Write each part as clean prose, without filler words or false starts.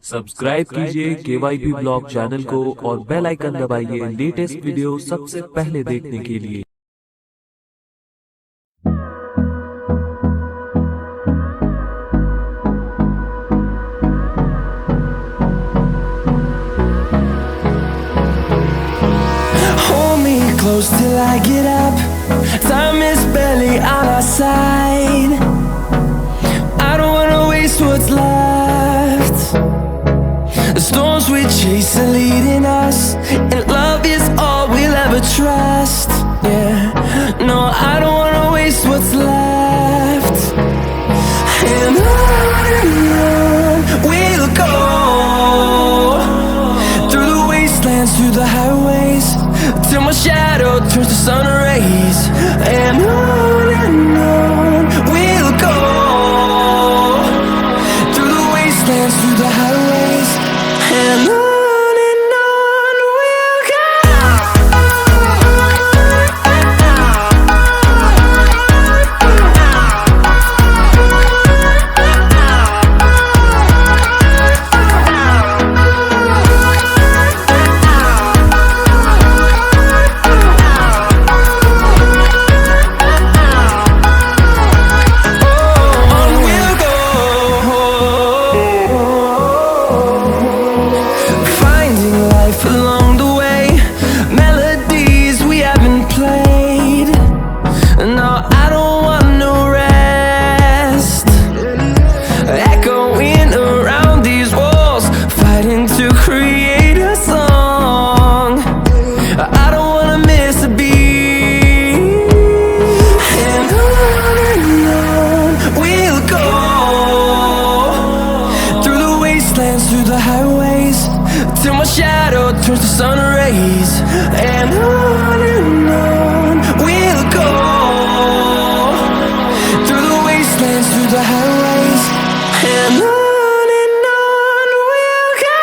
Subscribe कीजिए KYP blog channel को और बेल आइकन दबाइए लेटेस्ट वीडियो सबसे पहले देखने के लिए। Hold me close till I get up. Time is barely on our side. I don't wanna waste what's left. The storms we chase are leading us, and love is all we'll ever trust. Yeah, no, I don't wanna waste what's left. And on we'll go, through the wastelands, through the highways, till my shadow turns to sun rays. And on we'll go, through the wastelands, through the highways, and on we'll go. Along the way, melodies we haven't played. No, I don't want no rest. Echoing around these walls, fighting to create a song. I don't wanna miss a beat. And on we'll go, through the wastelands, through the highways, till my shadow turns to sun rays. And on we'll go, through the wastelands, through the highways, and on we'll go.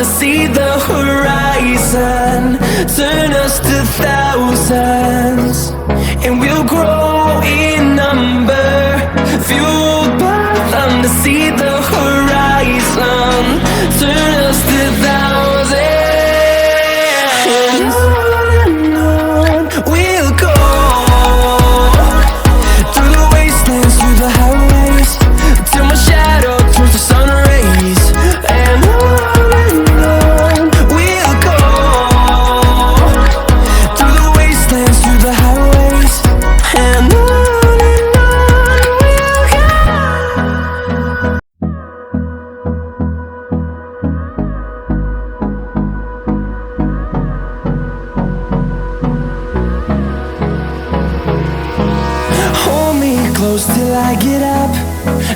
To see the horizon turn us to thousands, and we'll grow in number, fueled by them. To see the horizon turn us to thousands, and on we'll go, through the wastelands, through the highways, till my shadow turns to sun rays. And close till I get up.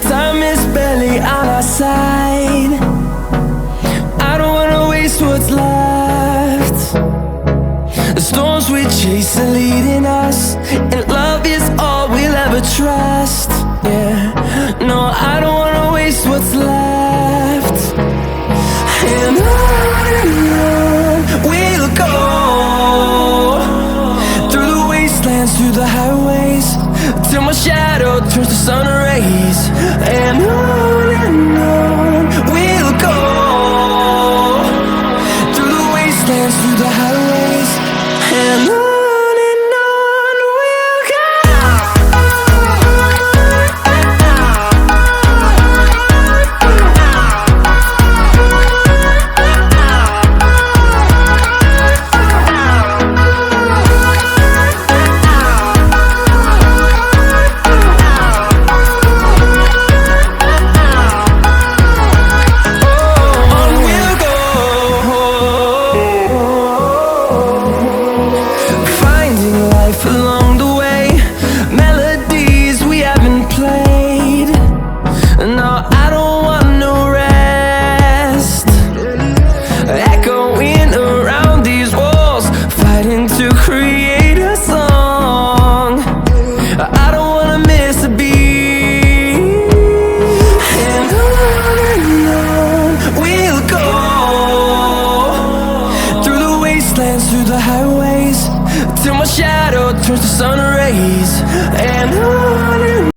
Time is barely on our side. I don't wanna waste what's left. The storms we chase are leading us, and love is all we'll ever trust. Yeah, no, I don't wanna waste what's left. And on we'll go, through the wastelands, through the highways, till my shadow turns to sun rays. And on we'll go, through the wastelands, through the highways, and on. the highways till my shadow turns to sun rays. And on